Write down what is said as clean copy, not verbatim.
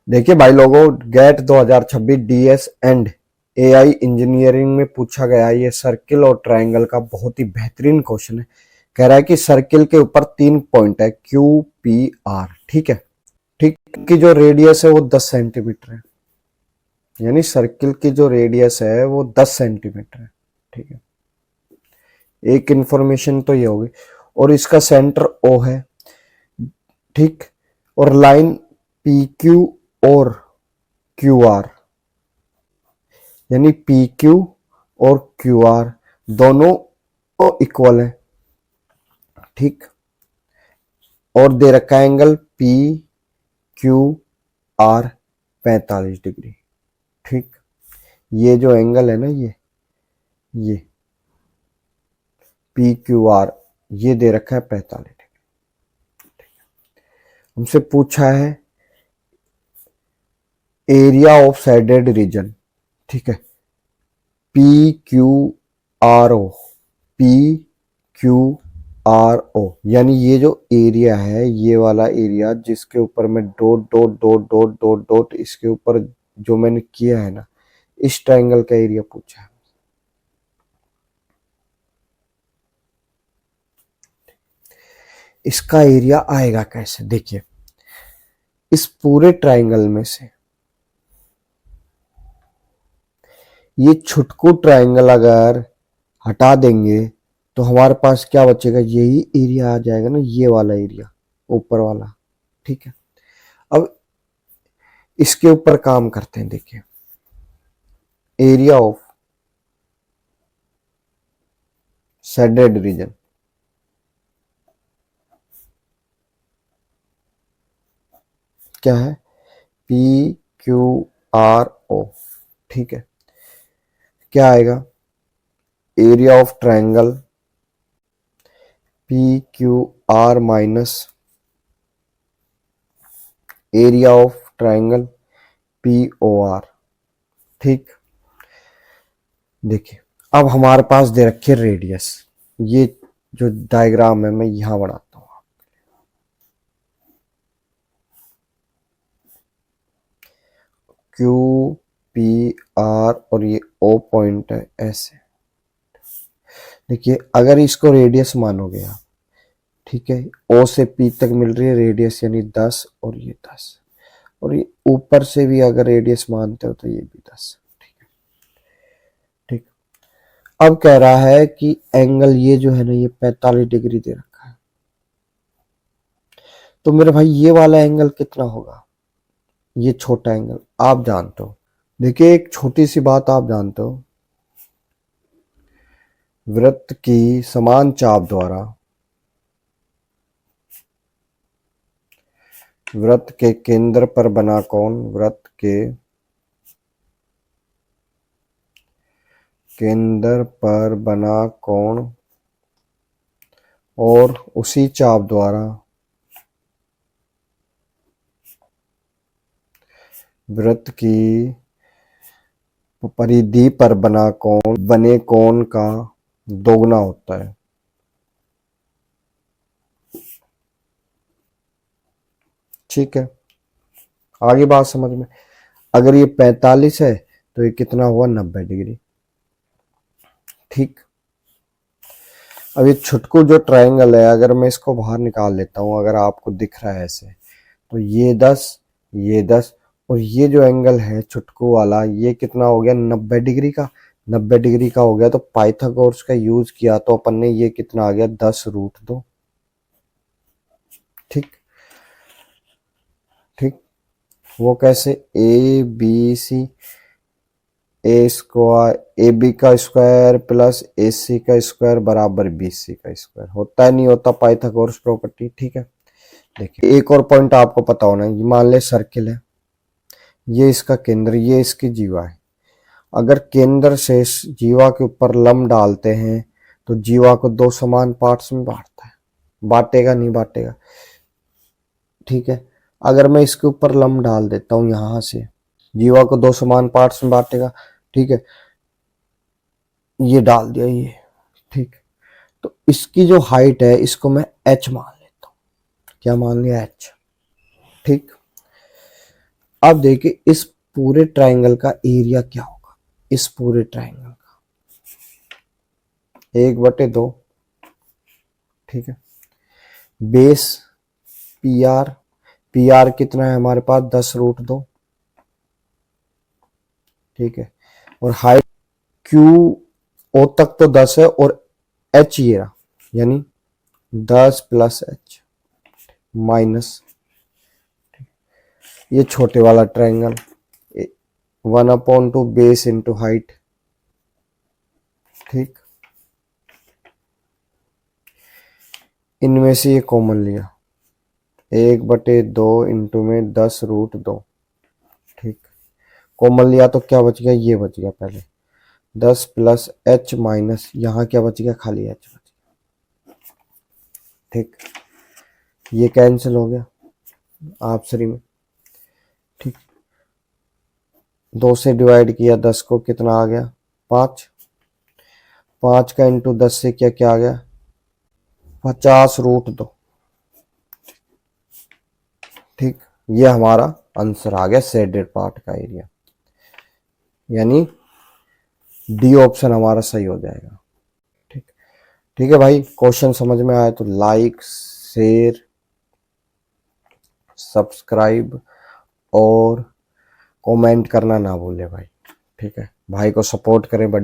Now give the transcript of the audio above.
देखिए भाई लोगों, GATE 2026 DS and AI engineering में पूछा गया ये सर्किल और ट्रायंगल का बहुत ही बेहतरीन क्वेश्चन है। कह रहा है कि सर्किल के ऊपर 3 पॉइंट है क्यू पी आर, ठीक है। ठीक की जो रेडियस है वो 10 सेंटीमीटर है, यानी सर्किल की जो रेडियस है वो 10 सेंटीमीटर है, ठीक है। एक इंफॉर्मेशन तो ये होगी, और इसका सेंटर ओ है, ठीक। और लाइन पी क्यू और क्यू आर, यानी पी क्यू और क्यू आर दोनों इक्वल है, ठीक। और दे रखा है angle P Q are 45 degree, ठीक। ये जो एंगल है ना, ये पी क्यू आर ये दे रखा है 45 डिग्री। हमसे पूछा है एरिया ऑफ शेडेड रीजन, ठीक है। P Q R O, P Q R O, यानी ये जो एरिया है, ये वाला एरिया जिसके ऊपर मैं dot dot dot dot dot dot इसके ऊपर जो मैंने किया है ना, इस ट्रायंगल का एरिया पूछा है। इसका एरिया आएगा कैसे, देखिए। इस पूरे ट्रायंगल में से ये छुटकू ट्रायंगल अगर हटा देंगे तो हमारे पास क्या बचेगा, यही एरिया आ जाएगा ना, ये वाला एरिया ऊपर वाला, ठीक है। अब इसके ऊपर काम करते हैं, देखिए। एरिया ऑफ शेडेड रीजन, क्या है, पी क्यू आर ओ, ठीक है। क्या आएगा, area of triangle P Q R minus area of triangle P O R, ठीक। देखिए, अब हमारे पास दे रखी है रेडियस। ये जो डायग्राम है मैं यहां बनाता हूं, क्यू पी आर और ये ओ पॉइंट है ऐसे। देखिए, अगर इसको रेडियस मानोगे आप, ठीक है, ओ से पी तक मिल रही है रेडियस, यानी 10 और ये 10, और ये ऊपर से भी अगर रेडियस मानते हो तो ये भी 10, ठीक है, ठीक। अब कह रहा है कि एंगल ये जो है ना, ये 45 डिग्री दे रखा है, तो मेरे भाई ये वाला एंगल कितना होगा, ये छोटा एंगल आप जानते हो। देखिए, एक छोटी सी बात आप जानते हो, वृत्त की समान चाप द्वारा वृत्त के केंद्र पर बना कोण, वृत्त के केंद्र पर बना कोण और उसी चाप द्वारा वृत्त की परिधि पर बना कोण बने कोण का दोगुना होता है, ठीक है। आगे बात समझ में। अगर ये 45 है तो ये कितना हुआ, 90 डिग्री, ठीक। अब ये छुटकू जो ट्रायंगल है, अगर मैं इसको बाहर निकाल लेता हूं, अगर आपको दिख रहा है ऐसे, तो ये 10, ये 10, और ये जो एंगल है छुटकू वाला, ये कितना हो गया, 90 डिग्री का। 90 डिग्री का हो गया तो पाइथागोरस का यूज किया तो अपन ने, ये कितना आ गया, 10√2, ठीक, ठीक। वो कैसे, A B C, A square A B का स्क्वायर प्लस ए सी का स्क्वायर बराबर बी सी का स्क्वायर, होता है नहीं होता पाइथागोरस प्रॉपर्टी, ठीक है। देखिए, एक और पॉइंट आपको पता होना है, ये मान ले सर्किल है, ये इसका केंद्र, ये इसकी जीवा है। अगर केंद्र से जीवा के ऊपर लंब डालते हैं तो जीवा को 2 समान पार्ट्स में बांटता है, बांटेगा नहीं बांटेगा, ठीक है। अगर मैं इसके ऊपर लंब डाल देता हूं यहां से, जीवा को 2 समान पार्ट्स में बांटेगा, ठीक है। ये डाल दिया ये, ठीक। तो इसकी जो हाइट है इसको मैं h मान लेता हूं, क्या मान लिया, h, ठीक। अब देखिए इस पूरे ट्राइंगल का एरिया क्या होगा, इस पूरे ट्राइंगल का 1/2, ठीक है। बेस पी आर कितना है हमारे पास 10√2, ठीक है। और हाइट क्यू ओ तक तो 10 है और एच ये रहा, यानी 10 + h माइनस ये छोटे वाला ट्राइंगल 1/2 बेस इंटू हाइट, ठीक। इनमें से ये कॉमन लिया 1/2 इंटू में 10√2, ठीक। कॉमन लिया तो क्या बच गया, ये बच गया पहले 10 + h माइनस यहाँ क्या बच गया, खाली h बच गया, ठीक। ये कैंसिल हो गया आपसरी में, ठीक। 2 से डिवाइड किया 10 को, कितना आ गया 5, 5 का इंटू 10 से क्या क्या आ गया 50√2, ठीक। ये हमारा आंसर आ गया शेडेड पार्ट का एरिया, यानी डी ऑप्शन हमारा सही हो जाएगा, ठीक। ठीक है भाई, क्वेश्चन समझ में आया तो लाइक शेयर सब्सक्राइब और कमेंट करना ना भूले भाई, ठीक है। भाई को सपोर्ट करें, बड़ी